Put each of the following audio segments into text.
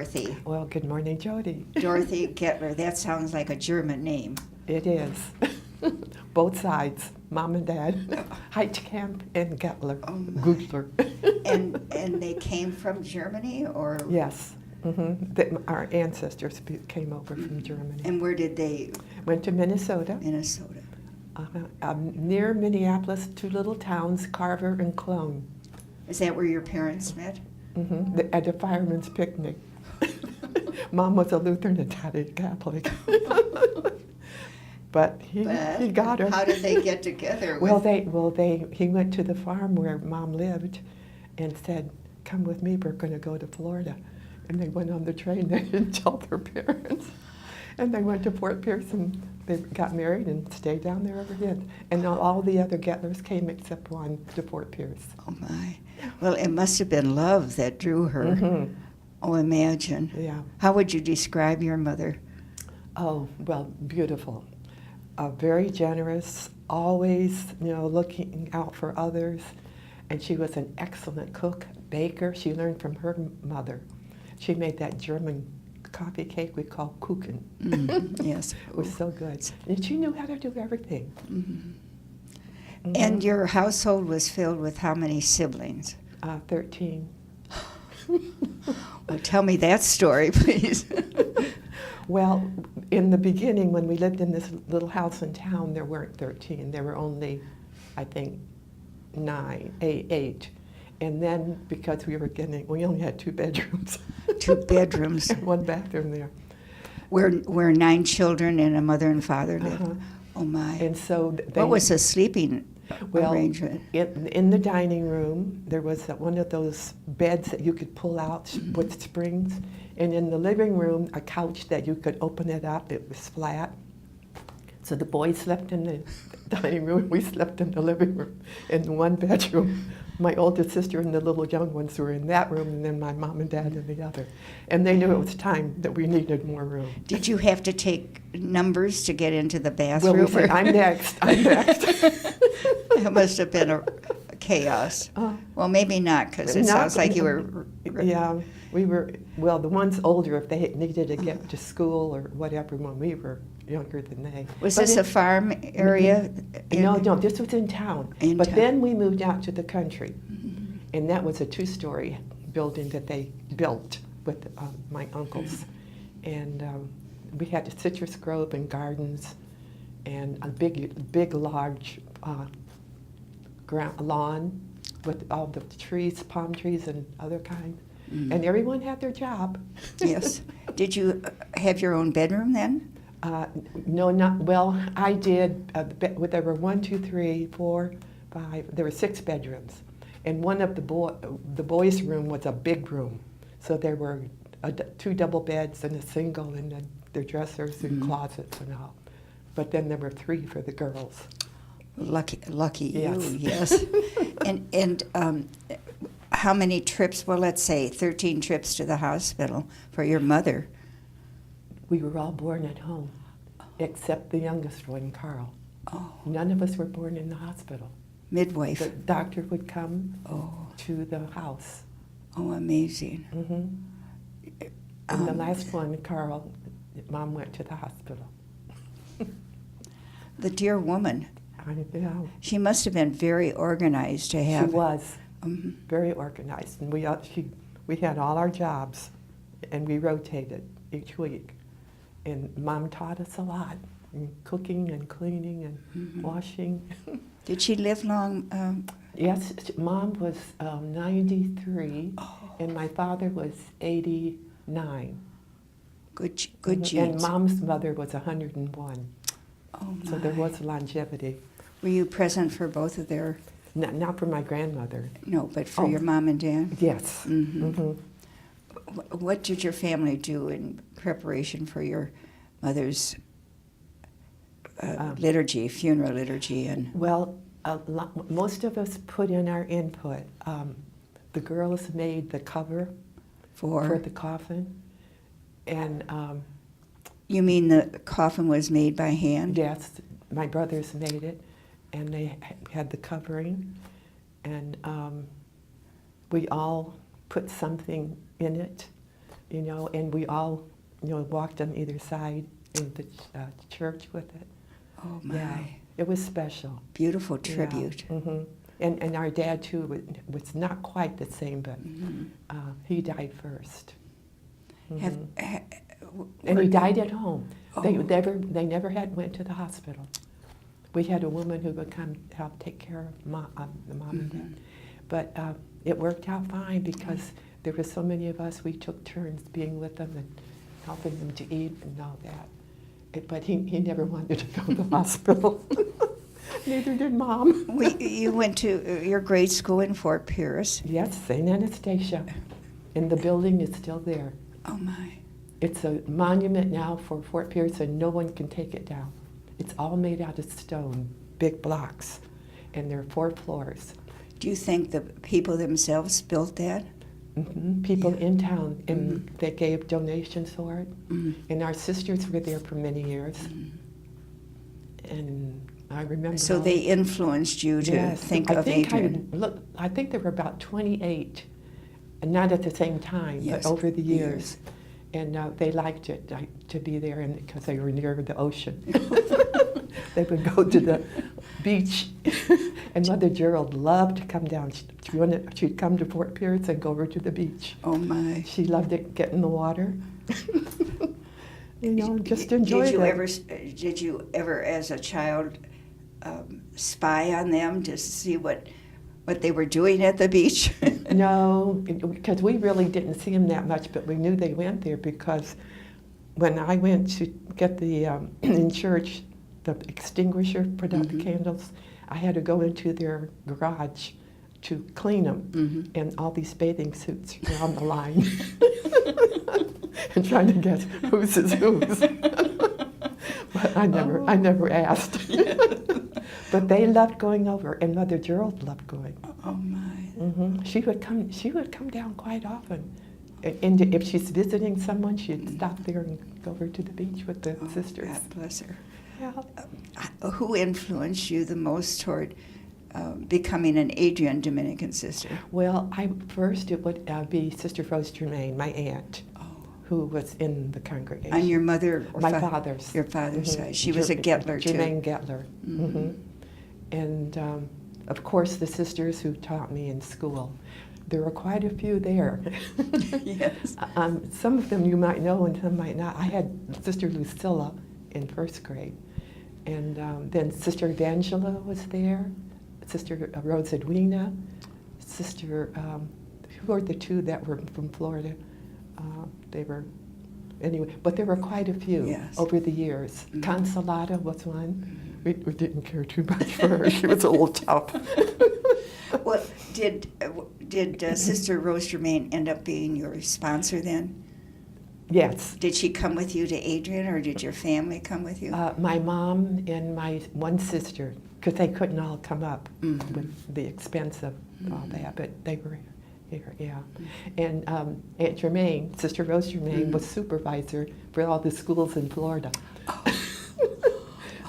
Dorothy. Well, good morning, Jody. Dorothy Guettler. That sounds like a German name. It is. Both sides, mom and dad. Heitkamp and Guettler. Oh my. Guettler. And they came from Germany, or? Yes. Our ancestors came over from Germany. And where did they? Went to Minnesota. Minnesota. Near Minneapolis, two little towns, Carver and Clone. Is that where your parents met? At a fireman's picnic. Mom was a Lutheran and Dad a Catholic. But he got her. How did they get together? He went to the farm where Mom lived and said, "Come with me, we're going to go to Florida." And they went on the train. They didn't tell their parents. And they went to Fort Pierce and they got married and stayed down there ever since. And all the other Guettlers came except one to Fort Pierce. Oh my. Well, it must have been love that drew her. Oh, imagine. Yeah. How would you describe your mother? Oh, well, beautiful. Very generous, always, looking out for others. And she was an excellent cook, baker. She learned from her mother. She made that German coffee cake we call Kuchen. Yes. It was so good. And she knew how to do everything. And your household was filled with how many siblings? 13. Well, tell me that story, please. Well, in the beginning, when we lived in this little house in town, there weren't 13. There were only, I think, 8. And then, because we only had 2 bedrooms. 2 bedrooms. And 1 bathroom there. Where 9 children and a mother and father lived. Oh my. And so what was the sleeping arrangement? In the dining room, there was one of those beds that you could pull out with springs. And in the living room, a couch that you could open it up. It was flat. So the boys slept in the dining room. We slept in the living room. In 1 bedroom, my oldest sister and the little young ones were in that room, and then my mom and dad in the other. And they knew it was time that we needed more room. Did you have to take numbers to get into the bathroom? Well, we said, I'm next. It must have been a chaos. Well, maybe not, because it sounds like you were... Yeah, we were, well, the ones older, if they needed to get to school or whatever, when we were younger than they. Was this a farm area? No, this was in town. But then we moved out to the country, and that was a 2-story building that they built with my uncles. And we had a citrus grove and gardens and a big large lawn with all the trees, palm trees and other kinds. And everyone had their job. Yes. Did you have your own bedroom then? No, well, I did. There were 1, 2, 3, 4, 5. There were 6 bedrooms, and one of the boys' room was a big room. So there were 2 double beds and a single, and then their dressers and closets and all. But then there were 3 for the girls. Lucky Yes. you, yes. And how many trips? Well, let's say 13 trips to the hospital for your mother. We were all born at home, except the youngest one, Carl. Oh. None of us were born in the hospital. Midwife. The doctor would come Oh. to the house. Oh, amazing. And the last one, Carl, Mom went to the hospital. The dear woman. I know. She must have been very organized to have. She was very organized, and we had all our jobs, and we rotated each week. And Mom taught us a lot, in cooking and cleaning and washing. Did she live long? Yes, Mom was 93, and my father was 89. Good And genes. Mom's mother was 101. Oh my. So there was longevity. Were you present for both of their? Not for my grandmother. No, but for your mom and dad? Yes. What did your family do in preparation for your mother's liturgy, funeral liturgy? Well, most of us put in our input. The girls made the cover for the coffin. And you mean the coffin was made by hand? yes, my brothers made it, and they had the covering. And we all put something in it. you know, and we all, you know, walked on either side in the church with it. Oh, my. Yeah, it was special. Beautiful tribute. Yeah. And our dad, too, was not quite the same, but he died first. And he died at home. Oh. They never went to the hospital. We had a woman who would come help take care of the mom and dad. But it worked out fine because there were so many of us, we took turns being with them and helping them to eat and all that. But he never wanted to go to the hospital. Neither did Mom. You went to your grade school in Fort Pierce. Yes, St. Anastasia. And the building is still there. Oh, my. It's a monument now for Fort Pierce, and no one can take it down. It's all made out of stone, big blocks, and there are 4 floors. Do you think the people themselves built that? People in town, and they gave donations for it. And our sisters were there for many years. And I remember. So they influenced you to think of Adrian. I think there were about 28, and not at the same time, but over the years. And they liked it to be there, and because they were near the ocean. They would go to the beach, and Mother Gerald loved to come down. She'd come to Fort Pierce and go over to the beach. Oh, my. She loved it, get in the water. You know, just enjoyed it. Did you ever, as a child, spy on them to see what they were doing at the beach? No, because we really didn't see them that much, but we knew they went there because when I went to get the, in church, the extinguisher, put out the candles, I had to go into their garage to clean them, and all these bathing suits were on the line. And trying to guess whose is whose. But I never asked. But they loved going over, and Mother Gerald loved going. Oh, my. She would come down quite often. And if she's visiting someone, she'd stop there and go over to the beach with the sisters. God bless her. Yeah. Who influenced you the most toward becoming an Adrian Dominican sister? Well, first it would be Sister Rose Germain, my aunt, who was in the congregation. On your mother or my father's. Your father's side. She was a Guettler, too. Germain Guettler. And of course, the sisters who taught me in school. There were quite a few there. Yes. Some of them you might know and some might not. I had Sister Lucilla in first grade. And then Sister Evangela was there, Sister Rose Edwina, Sister, who were the 2 that were from Florida? They were, anyway, but there were quite a few over the years. Consolata was one. We didn't care too much for her. She was a little tough. Well, did Sister Rose Germain end up being your sponsor then? Yes. Did she come with you to Adrian, or did your family come with you? My mom and my one sister, because they couldn't all come up with the expense of all that, but they were here, yeah. And Aunt Germain, Sister Rose Germain, was supervisor for all the schools in Florida.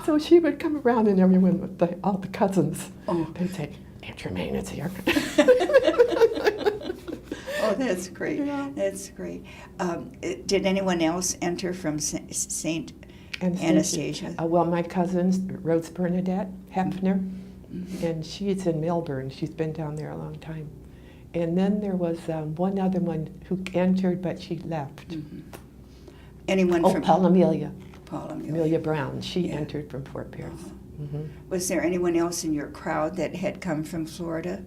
So she would come around and everyone, with all the cousins, they'd say, Aunt Germain is here. Oh, that's great. Yeah. That's great. Did anyone else enter from St. Anastasia? Well, my cousins, Rose Bernadette Hefner, and she's in Melbourne. She's been down there a long time. And then there was one other one who entered, but she left. Anyone from... Paula Amelia. Paula Amelia Brown. She entered from Fort Pierce. Was there anyone else in your crowd that had come from Florida?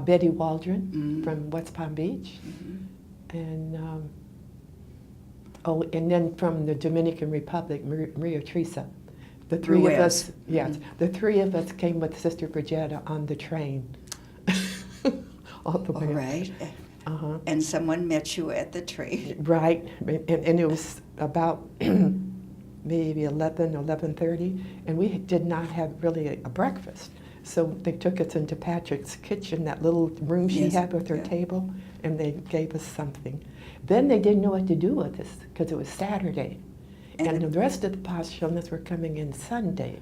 Betty Waldron from West Palm Beach. And and then from the Dominican Republic, Maria Teresa. The 3 of us, the 3 of us came with Sister Brigetta on the train. All the way. All right. And someone met you at the train. Right. And it was about maybe 11:30, and we did not have really a breakfast. So they took us into Patrick's kitchen, that little room she had with her table, and they gave us something. Then they didn't know what to do with us because it was Saturday. And the rest of the postulants were coming in Sunday.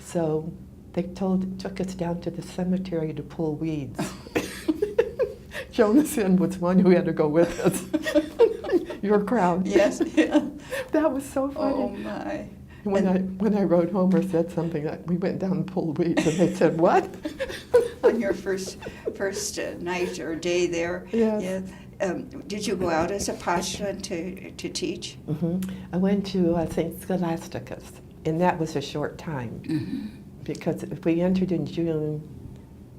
So they took us down to the cemetery to pull weeds. Jonathan was one who had to go with us. Your crowd. Yes. Yeah. That was so funny. Oh my. When I wrote home or said something, we went down and pulled weeds, and they said, "What?" On your first night or day there. Yes. Yeah. Did you go out as a postulant to teach? I went to St. Scholasticus, and that was a short time because if we entered in June,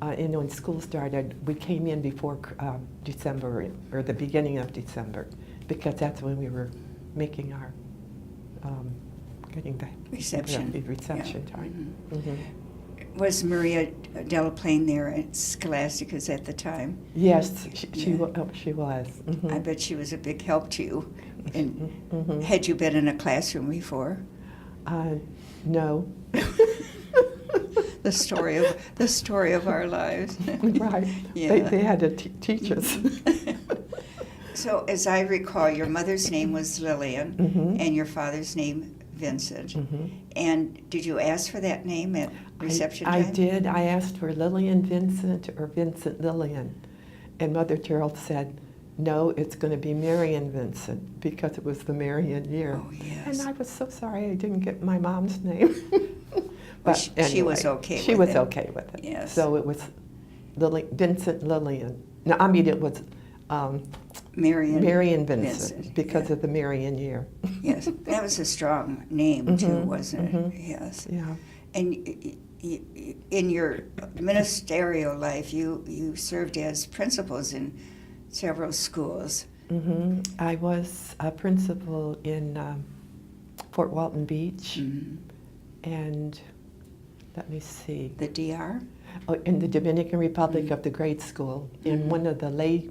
when school started, we came in before December or the beginning of December, because that's when we were making our getting the Reception. reception Yeah. time. Was Maria Delaplane there at Scholasticus at the time? Yes, she Yeah. was. I bet she was a big help to you. And had you been in a classroom before? No. The story of our lives. Right. Yeah. They had to teach us. So, as I recall, your mother's name was Lillian, and your father's name Vincent. And did you ask for that name at reception time? I did. I asked for Lillian Vincent or Vincent Lillian, and Mother Gerald said, "No, it's going to be Marian Vincent," because it was the Marian year. Oh, yes. And I was so sorry I didn't get my mom's name. But she anyway, was okay she with was it. okay with it. Yes. So it was Vincent Lillian. No, I mean it was Marian Vincent because of the Marian year. Yes, that was a strong name too, wasn't it? Yes. Yeah. And in your ministerial life, you served as principals in several schools. I was a principal in Fort Walton Beach, and let me see. The DR? Oh, in the Dominican Republic of the grade school, and one of the lay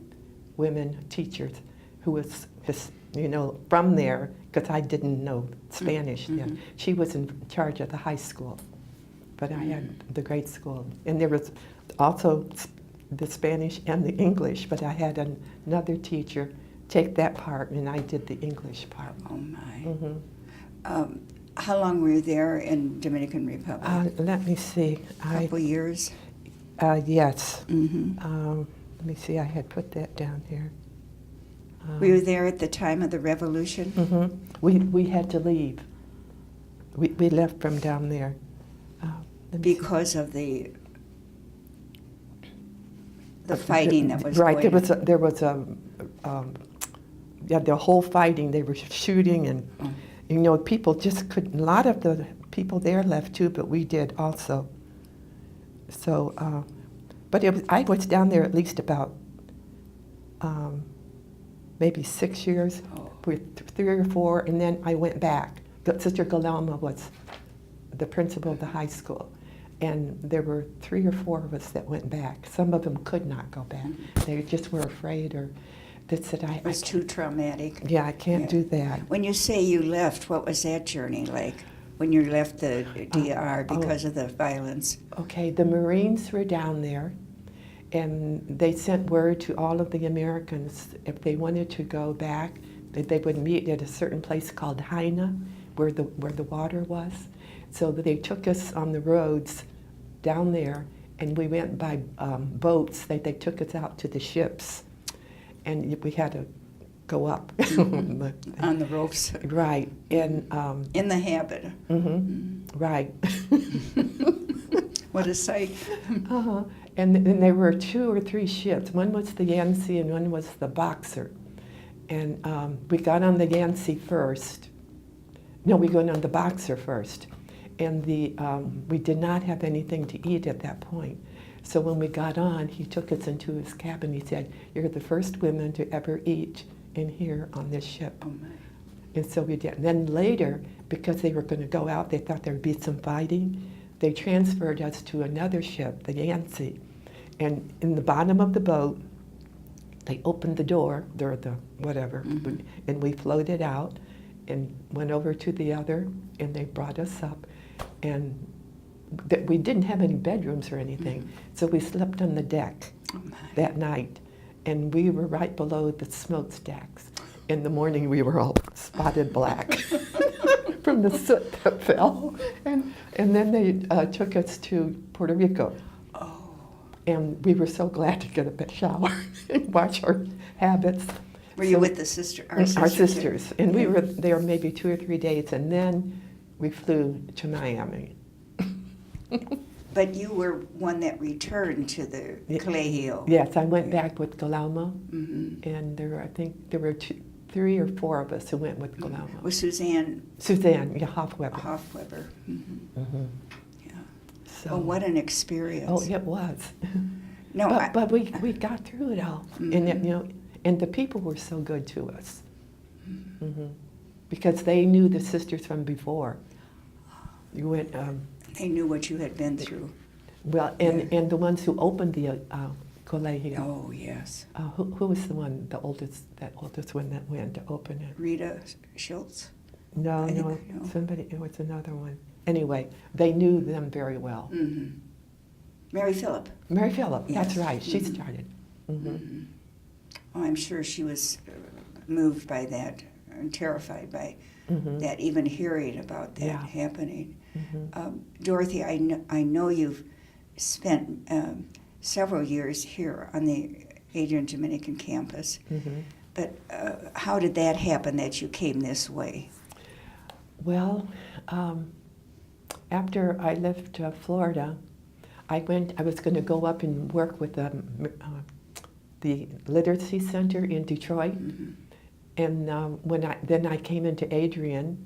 women teachers who was from there, because I didn't know Spanish then. She was in charge of the high school, but I had the grade school. And there was also the Spanish and the English, but I had another teacher take that part, and I did the English part. Oh my. How long were you there in Dominican Republic? Let me see. A couple years? Yes. Let me see, I had put that down here. Were you there at the time of the revolution? We had to leave. We left from down there. Because of the fighting that was right, going on. there was the whole fighting. They were shooting, and people just couldn't. A lot of the people there left too, but we did also. So, but I was down there at least about maybe 6 years, with 3 or 4, and then I went back. Sister Guillermo was the principal of the high school, and there were 3 or 4 of us that went back. Some of them could not go back. They just were afraid, or they said, It was too traumatic. Yeah, I can't do that. When you say you left, what was that journey like? When you left the DR because of the violence? Okay, the Marines were down there, and they sent word to all of the Americans if they wanted to go back, that they would meet at a certain place called Haina, where the water was. So they took us on the roads down there, and we went by boats. They took us out to the ships, and we had to go up on the ropes. Right, and in the habit. Right. What a sight. And there were 2 or 3 ships. One was the Yancy and one was the Boxer. And we got on the Yancy first. No, we got on the Boxer first. And we did not have anything to eat at that point. So when we got on, he took us into his cabin. He said, "You're the first women to ever eat in here on this ship." Oh my. And so we did. And then later, because they were going to go out, they thought there would be some fighting. They transferred us to another ship, the Yancy. And in the bottom of the boat, they opened the door, or the whatever, and we floated out and went over to the other, and they brought us up. And we didn't have any bedrooms or anything, so we slept on the deck that night. And we were right below the smokestacks. In the morning, we were all spotted black from the soot that fell. And then they took us to Puerto Rico. Oh. And we were so glad to get a shower and watch our habits. Were you with the sister? Our sisters. And we Yeah. were there maybe 2 or 3 days, and then we flew to Miami. But you were one that returned to the colegio. Yes, I went back with Galama, Mm-hmm. and I think there were 3 or 4 of us who went with Galama. Was Suzanne Suzanne, yeah, Hofweber. Hofweber? Mm-hmm. Mm-hmm. Yeah. So, Well, what an experience. oh, it was. No, but we got through it all, and Mhm. and the people were so good to us, because they knew the sisters from before. You went. they knew what you had been through. Well, and the ones who opened the colegio. Oh, yes. Who was the one, that oldest one that went to open it? Rita Schultz? No, I think, no, no. somebody, it was another one. Anyway, they knew them very well. Mm-hmm. Mary Phillip? Mary Phillip, that's Yes. right, she Mhm. started. Mm-hmm. Oh, I'm sure she was moved by that and terrified by that, even hearing about that Yeah. happening. Mm-hmm. Dorothy, I know you've spent several years here on the Adrian Dominican campus, Mm-hmm. but how did that happen that you came this way? Well, after I left Florida, I was going to go up and work with the Literacy Center in Detroit. Mm-hmm. And then I came into Adrian,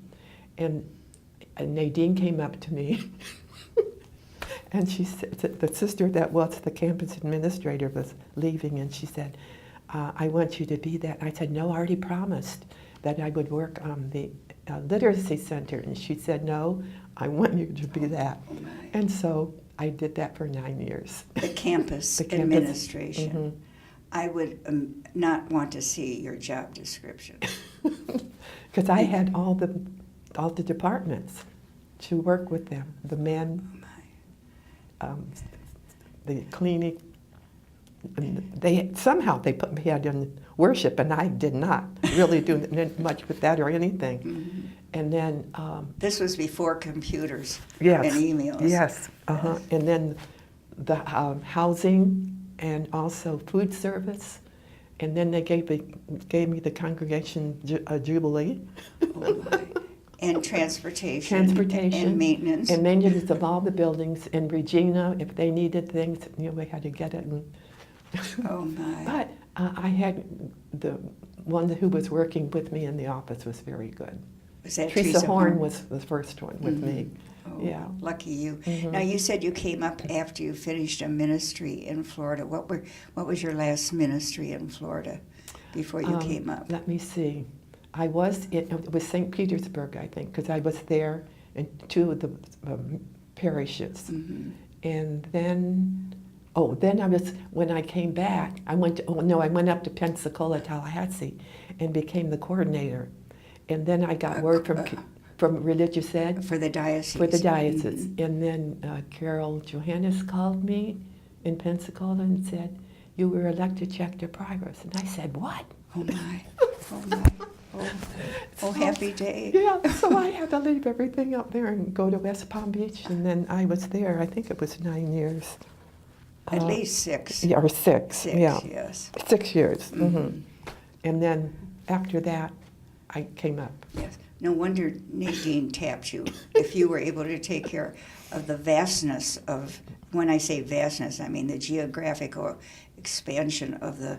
and Nadine came up to me, and she said, the sister that was the campus administrator was leaving, and she said, I want you to be that. I said, no, I already promised that I would work on the Literacy Center. And she said, no, I want you to be that. Oh, my. And so I did that for 9 years. The campus The campus, administration. mhm. I would not want to see your job description. Because I had all the departments to work with them, the men, Oh, my. the cleaning. And somehow they put me in worship, and I did not really do much with that or anything. Mhm. And then This was before computers yes, and emails. yes, and then the housing and also food service, and then they gave me the congregation jubilee. Oh, my. And transportation. Transportation. And maintenance. And maintenance of all the buildings. And Regina, if they needed things, we had to get it. And Oh, my. but I had the one who was working with me in the office was very good. Was that Teresa Horn was the first one with me. Oh, Yeah. lucky you. Mhm. Now, you said you came up after you finished a ministry in Florida. What was your last ministry in Florida before you came up? Let me see. It was St. Petersburg, I think, because I was there in 2 of the parishes. Mhm. And then when I came back, I went up to Pensacola, Tallahassee, and became the coordinator. And then I got word from Religious Ed For the diocese. for the diocese. Mhm. And then Carol Johannes called me in Pensacola and said, you were elected chapter prioress. And I said, what? Oh, my. Oh, my. Oh, happy day. Yeah, so I had to leave everything up there and go to West Palm Beach. And then I was there, I think it was 9 years. At least 6. Yeah, or 6. 6, Yeah. yes. 6 years. Mhm. And then after that, I came up. Yes. No wonder Nadine tapped you if you were able to take care of the vastness of, when I say vastness, I mean the geographical expansion of the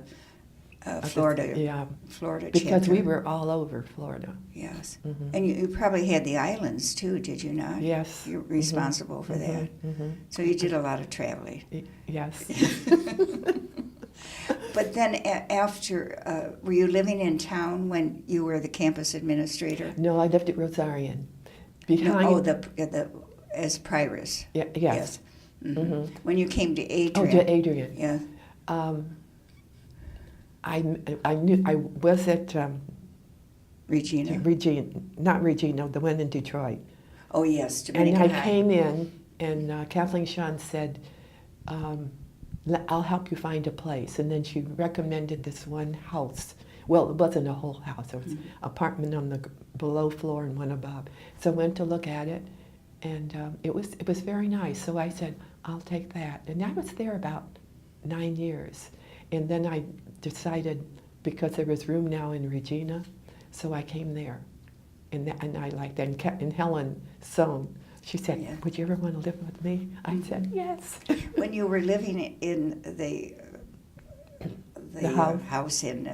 Florida Yeah, Florida because chapter. we were all over Florida. Yes. Mhm. And you probably had the islands too, did you not? Yes. You're responsible for that. Mhm. So you did a lot of traveling. Yes. But then after, were you living in town when you were the campus administrator? No, I lived at Rosarian. No, Behind. as prioress. Yeah, yes. Mhm. Mhm. When you came to Adrian. Oh, to Adrian. Yeah. I was at Regina. not Regina, the one in Detroit. Oh, yes, And Dominican I High. came in, and Kathleen Sean said, I'll help you find a place. And then she recommended this one house. Well, it wasn't a whole house. It was an apartment on the below floor and one above. So I went to look at it, and it was very nice. So I said, I'll take that. And I was there about 9 years. And then I decided, because there was room now in Regina, so I came there. And I liked that. And Helen Sohn, she said, Yeah. would you ever want to live with me? I said, yes. When you were living in the house in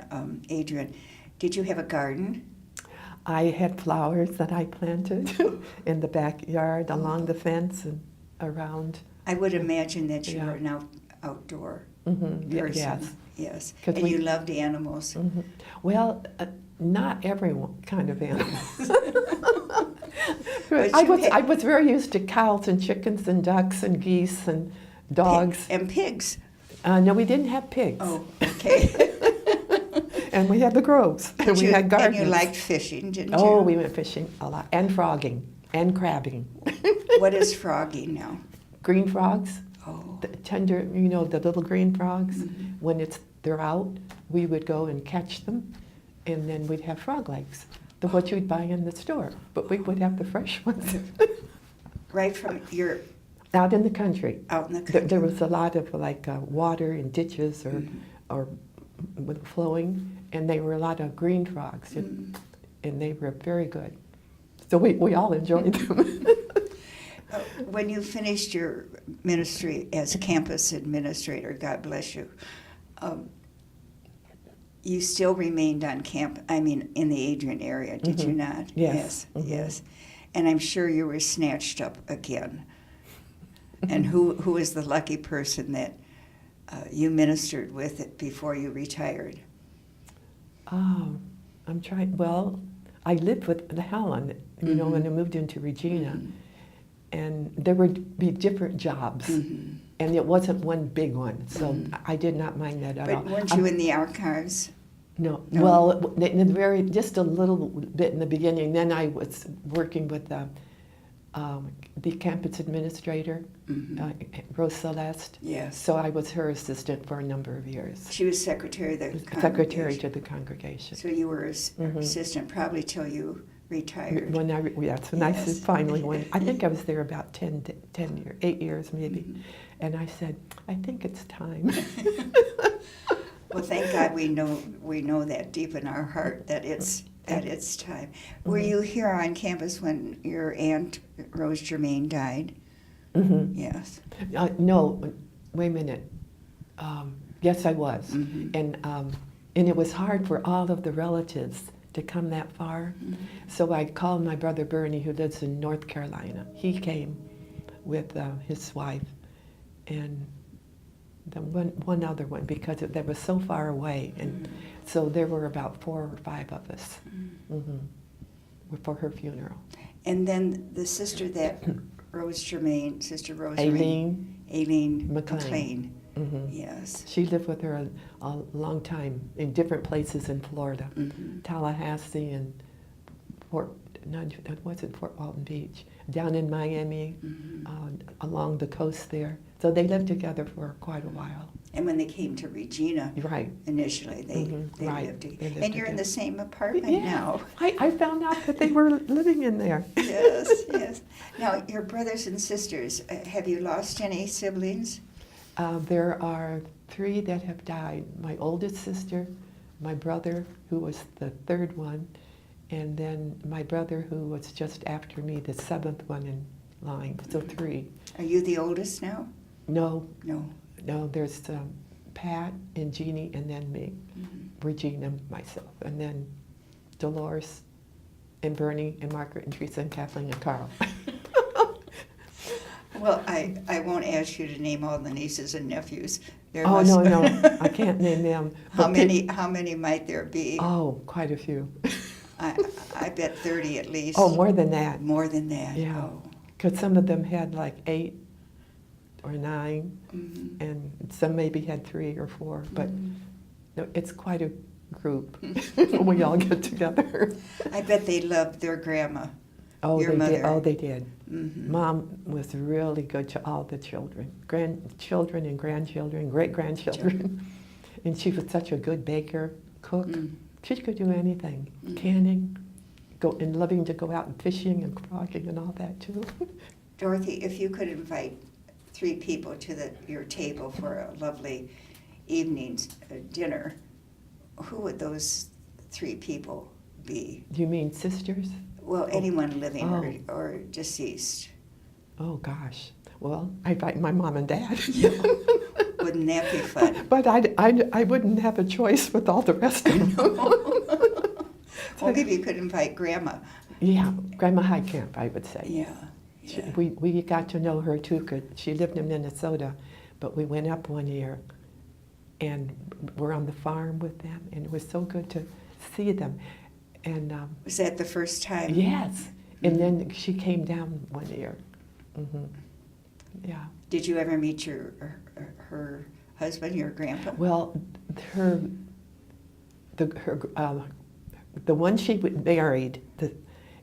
Adrian, did you have a garden? I had flowers that I planted in the backyard, along the fence and around. I would imagine that you Yeah. were an outdoor Mm-hmm. person. Yes. Yes. 'Cause And we- you loved animals. Mm-hmm. Well, not every kind of animal. But I you was had- I was very used to cows and chickens and ducks and geese and dogs. And pigs. No, we didn't have pigs. Oh, okay. And we had the groves. And we had gardens. And you liked fishing, didn't you? Oh, we went fishing a lot. And frogging. And crabbing. What is frogging now? Green frogs. Oh. The tender, the little green frogs. Mm-hmm. When they're out, we would go and catch them. And then we'd have frog legs. What you'd buy in the store. But we would have the fresh ones. Right from your Out in the country. out in the country. There was a lot of water in ditches or flowing, and they were a lot of green frogs, and they were very good. So we all enjoyed them. When you finished your ministry as campus administrator, God bless you, you still remained on in the Adrian area, did you not? Yes. Yes, yes. And I'm sure you were snatched up again. And who is the lucky person that you ministered with it before you retired? Oh, I'm trying. Well, I lived with Helen, when I moved into Regina, and there would be different jobs, and it wasn't one big one, so I did not mind that at all. But weren't you in the archives? No. No. Well, just a little bit in the beginning. Then I was working with the campus administrator, Rose Celeste. Yes. So I was her assistant for a number of years. She was secretary of the congregation. Secretary to the congregation. So you were assistant probably till you retired. When I Yes. finally went. I think I was there about 10 years, 8 years maybe. And I said, I think it's time. Well, thank God we know that deep in our heart that it's time. Were you here on campus when your aunt Rose Germain died? Yes. No, wait a minute. Yes, I was. And it was hard for all of the relatives to come that far. So I called my brother Bernie, who lives in North Carolina. He came with his wife and then one other one, because that was so far away. And so there were about 4 or 5 of us for her funeral. And then the sister that Rose Germain, Sister Rose Aileen McLean. Yes. She lived with her a long time in different places in Florida, Tallahassee and Fort Walton Beach, down in Miami, along the coast there. So they lived together for quite a while. And when they came to Regina, Right. initially, they Right. lived together. They lived And you're in the together. same apartment Yeah. now. I found out that they were living in there. Yes, yes. Now, your brothers and sisters, have you lost any siblings? There are 3 that have died. My oldest sister, my brother, who was the 3rd one, and then my brother, who was just after me, the 7th one in line. So 3. Are you the oldest now? No, No. there's Pat and Jeannie, and then me, Regina, myself, and then Dolores and Bernie and Margaret and Teresa and Kathleen and Carl. Well, I won't ask you to name all the nieces and nephews. There Oh, must- no, I can't name them. How But How many might there be? Oh, quite a few. I bet 30 at least. Oh, more than that. More than that. Yeah. Oh. Because some of them had like 8 or 9, and some maybe had 3 or 4, but no, it's quite a group when we all get together. I bet they loved their grandma. Oh, Your they mother. did. Oh, they did. Mhm. Mom was really good to all the children, grandchildren and grandchildren, great-grandchildren. And she was such a good baker, cook. She could do anything, canning, and loving to go out and fishing and frogging and all that too. Dorothy, if you could invite 3 people to your table for a lovely evening's dinner, who would those 3 people be? You mean sisters? Well, anyone living Oh. or deceased. Oh gosh. Well, I invite my mom and dad. Wouldn't that be fun? But I wouldn't have a choice with all the rest of them. Well, maybe you could invite Grandma. Yeah, Grandma Heitkamp, I would say. Yeah. We got to know her too, 'cause she lived in Minnesota, but we went up one year and were on the farm with them, and it was so good to see them. And Was that the first time? yes, and then she came down one year. Hmm. Yeah. Did you ever meet her husband, your grandpa? Well, the one she married,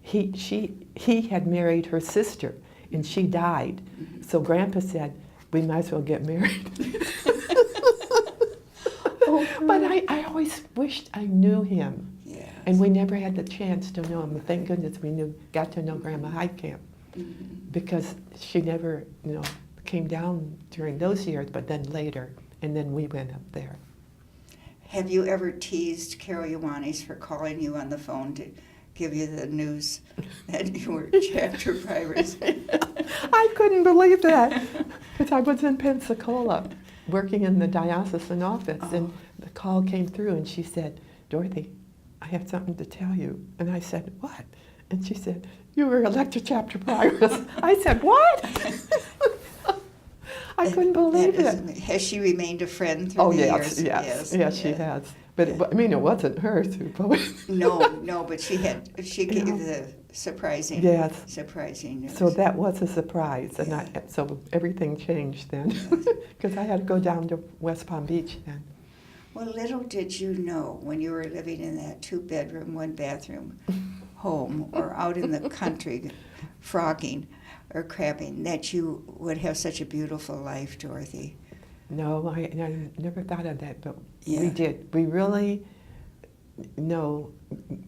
he had married her sister, and she died. Mm-hmm. So Grandpa said, "We might as well get married." But I always wished I knew him, Yes. and we never had the chance to know him. Thank goodness we got to know Grandma Heitkamp, Mm-hmm. because she never, came down during those years, but then later, and then we went up there. Have you ever teased Carol Ioannis for calling you on the phone to give you the news that you were chapter priors? I couldn't believe that, because I was in Pensacola working in the diocesan office, and the call came through, and she said, "Dorothy, I have something to tell you." And I said, "What?" And she said, "You were elected chapter prioress." I said, "What?" I couldn't believe it. Has she remained a friend through Oh, the years? Yes, she has. But it wasn't her through both. No, but she gave the surprising news. So that was a surprise, and so everything changed then, because I had to go down to West Palm Beach then. Well, little did you know when you were living in that 2-bedroom, 1-bathroom home or out in the country frogging or crabbing that you would have such a beautiful life, Dorothy. No, I never thought of that, but Yeah. we did. We really,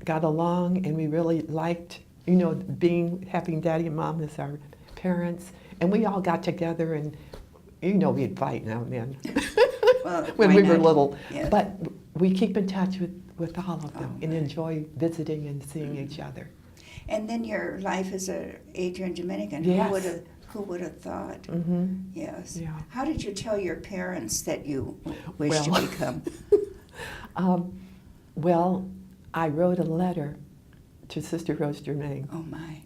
got along, and we really liked, having Daddy and Mom as our parents, and we all got together, and we'd fight now and then Well, when why we were not? little. Yes. But we keep in touch with all of them and right. enjoy visiting and seeing each other. And then your life as a Adrian Dominican. Yes. Who would have thought? Mm-hmm. Yes. Yeah. How did you tell your parents that you wished to become? Well, I wrote a letter to Sister Rose Germain, Oh my.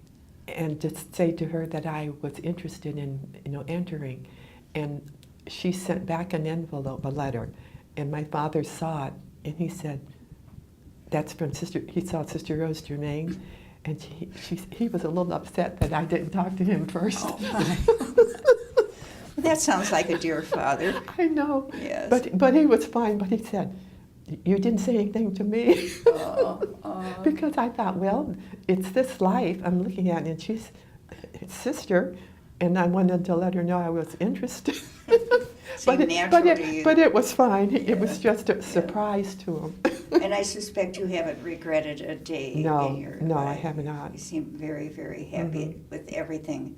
and to say to her that I was interested in, entering. And she sent back an envelope, a letter, and my father saw it, and he said, "That's from Sister." He saw Sister Rose Germain, and he was a little upset that I didn't talk to him first. Oh my. That sounds like a dear father. I know. Yes. But he was fine. But he said, "You didn't say anything to me." Because I thought, well, it's this life I'm looking at, and she's his sister, and I wanted to let her know I was interested. Seemed natural to you. But it was fine. It was just a surprise to him. And I suspect you haven't regretted a day No, in your no, I life. have not. You seem very, very happy with everything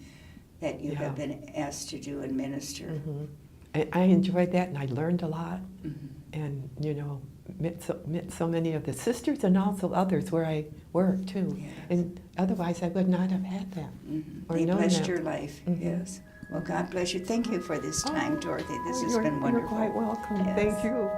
that you have been asked to do and minister. Mm-hmm. And I enjoyed that, and I learned a lot, Mm-hmm. and met so many of the sisters and also others where I work too. Yes. And otherwise, I would not have had that. Mm-hmm. Or They known blessed that. your life, Mhm. yes. Well, God bless you. Thank you for this time, Dorothy. This has You're- been wonderful. You're quite welcome. Yes. Thank you.